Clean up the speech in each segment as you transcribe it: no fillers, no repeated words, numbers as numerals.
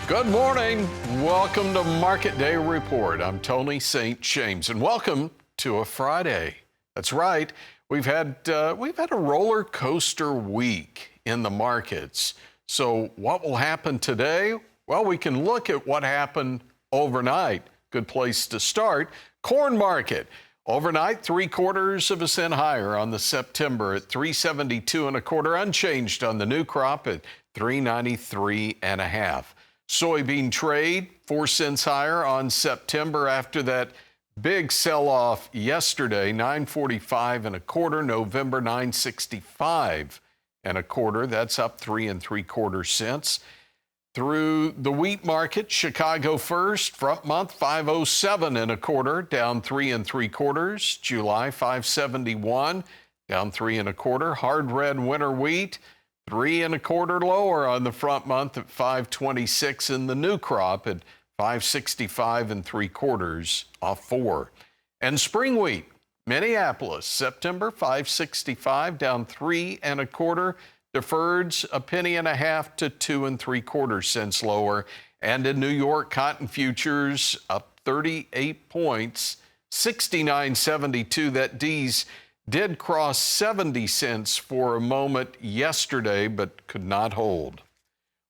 Good morning. Welcome to Market Day Report. I'm Tony St. James, and welcome to a Friday. That's right. We've had a roller coaster week in the markets. So what will happen today? Well, we can look at what happened overnight. Good place to start. Corn market. Overnight, 3/4 of a cent higher on the September at 372 1/4, unchanged on the new crop at 393 1/2. Soybean trade 4 cents higher on September after that big sell-off yesterday, 945 1/4, November 965 1/4. That's up 3 3/4 cents. Through the wheat market, Chicago first, front month 507 1/4, down 3 3/4. July 571, down 3 1/4. Hard red winter wheat 3 1/4 lower on the front month at 526, in the new crop at 565 3/4, off 4. And spring wheat, Minneapolis, September 565, down 3 1/4. Deferreds 1.5 to 2 3/4 cents lower. And in New York, cotton futures up 38 points, 69.72. That D's did cross 70 cents for a moment yesterday, but could not hold.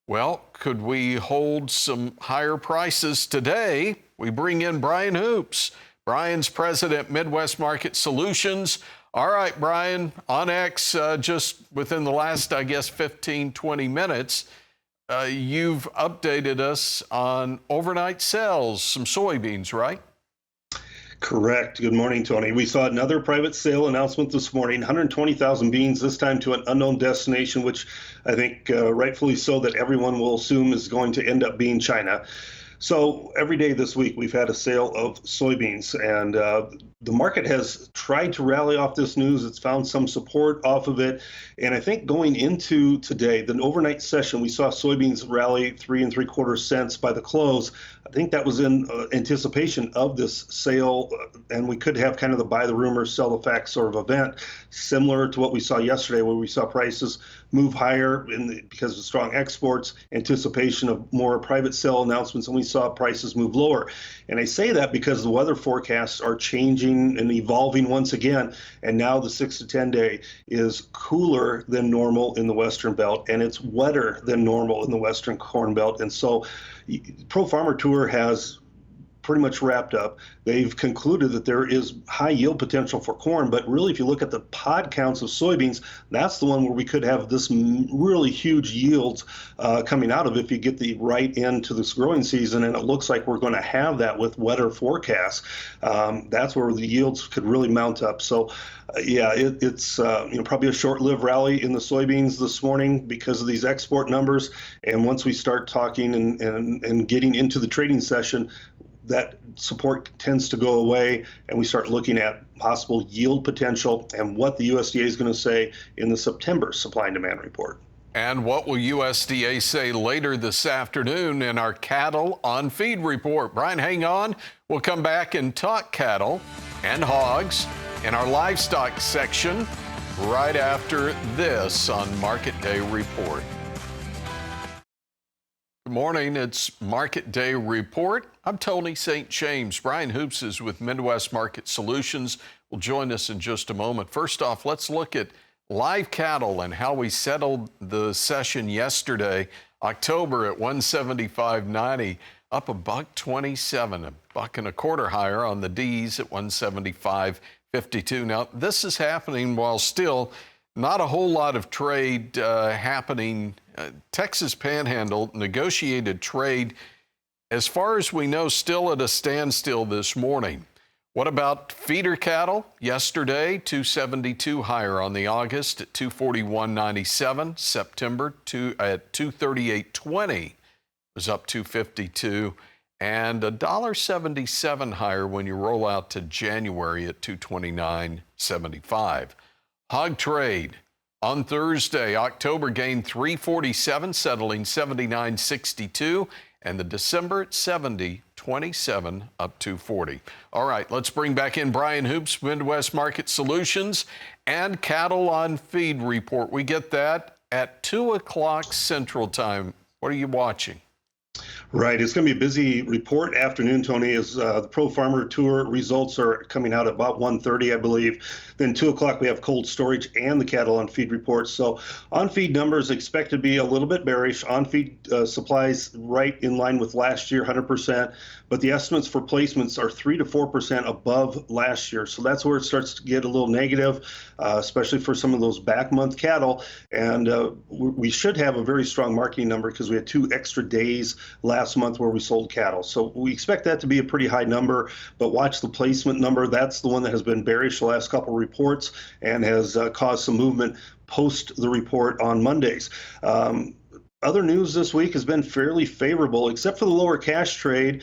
Well, could we hold some higher prices today? We bring in Brian Hoops. Brian's president, Midwest Market Solutions. All right, Brian, on X, just within the last, 15, 20 minutes, you've updated us on overnight sales, some soybeans, right? Correct. Good morning, Tony. We saw another private sale announcement this morning, 120,000 beans, this time to an unknown destination, which I think rightfully so that everyone will assume is going to end up being China. So every day this week, we've had a sale of soybeans, and the market has tried to rally off this news. It's found some support off of it. And I think going into today, the overnight session, we saw soybeans rally 3 3/4 cents by the close. I think that was in anticipation of this sale, and we could have kind of the buy the rumor, sell the facts sort of event, similar to what we saw yesterday, where we saw prices move higher because of strong exports, anticipation of more private sale announcements, and we saw prices move lower. And I say that because the weather forecasts are changing and evolving once again, and now the 6 to 10 day is cooler than normal in the Western Belt, and it's wetter than normal in the Western Corn Belt. And so Pro Farmer Tour has pretty much wrapped up. They've concluded that there is high yield potential for corn, but really if you look at the pod counts of soybeans, that's the one where we could have this really huge yields coming out of if you get the right into this growing season, and it looks like we're going to have that with wetter forecasts. That's where the yields could really mount up. So it's probably a short-lived rally in the soybeans this morning because of these export numbers, and once we start talking and getting into the trading session, that support tends to go away, and we start looking at possible yield potential and what the USDA is going to say in the September supply and demand report. And what will USDA say later this afternoon in our cattle on feed report? Brian, hang on. We'll come back and talk cattle and hogs in our livestock section right after this on Market Day Report. Good morning. It's Market Day Report. I'm Tony St. James. Brian Hoops is with Midwest Market Solutions. Will join us in just a moment. First off, let's look at live cattle and how we settled the session yesterday. October at 175.90, up $1.27, $1.25 higher on the D's at 175.52. Now, this is happening while still not a whole lot of trade happening. Texas Panhandle negotiated trade, as far as we know, still at a standstill this morning. What about feeder cattle? Yesterday, 272 higher on the August at 241.97. September at 238.20 was up 252, and $1.77 higher when you roll out to January at 229.75. Hog trade on Thursday, October gained 347, settling 79.62, and the December at 70.27, up 240. All right, let's bring back in Brian Hoops, Midwest Market Solutions, and Cattle on Feed report. We get that at 2 o'clock Central Time. What are you watching? Right. It's going to be a busy report afternoon, Tony, as the Pro Farmer Tour results are coming out at about 1:30, I believe. Then 2 o'clock, we have cold storage and the cattle on feed reports. So on feed numbers expect to be a little bit bearish. On feed supplies right in line with last year, 100%. But the estimates for placements are 3 to 4% above last year. So that's where it starts to get a little negative, especially for some of those back month cattle. And we should have a very strong marketing number because we had 2 extra days last month where we sold cattle. So we expect that to be a pretty high number, but watch the placement number. That's the one that has been bearish the last couple of reports and has caused some movement post the report on Mondays. Other news this week has been fairly favorable, except for the lower cash trade.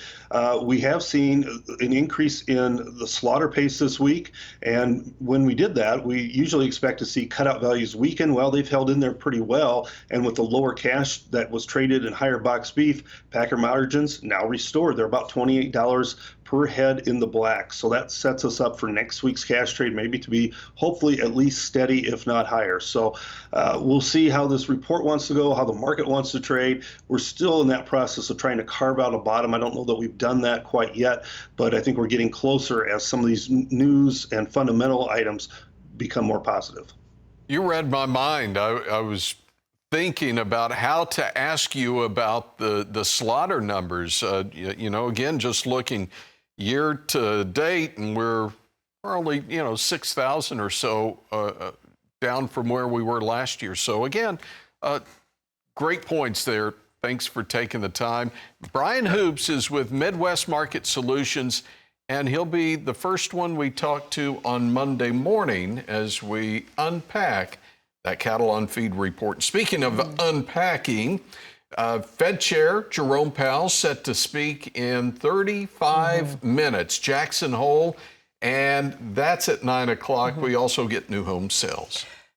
We have seen an increase in the slaughter pace this week. And when we did that, we usually expect to see cutout values weaken. Well, they've held in there pretty well. And with the lower cash that was traded in higher box beef, packer margins now restored. They're about $28 per head in the black. So that sets us up for next week's cash trade, maybe to be hopefully at least steady, if not higher. So we'll see how this report wants to go, how the market wants to trade. We're still in that process of trying to carve out a bottom. I don't know that we've done that quite yet, but I think we're getting closer as some of these news and fundamental items become more positive. You read my mind. I was thinking about how to ask you about the slaughter numbers. Again, just looking year to date, and we're only 6,000 or so down from where we were last year. So again, great points there. Thanks for taking the time. Brian Hoops is with Midwest Market Solutions, and he'll be the first one we talk to on Monday morning as we unpack that cattle on feed report. Speaking of unpacking, Fed Chair Jerome Powell set to speak in 35 minutes. Jackson Hole, and that's at 9 o'clock. We also get new home sales.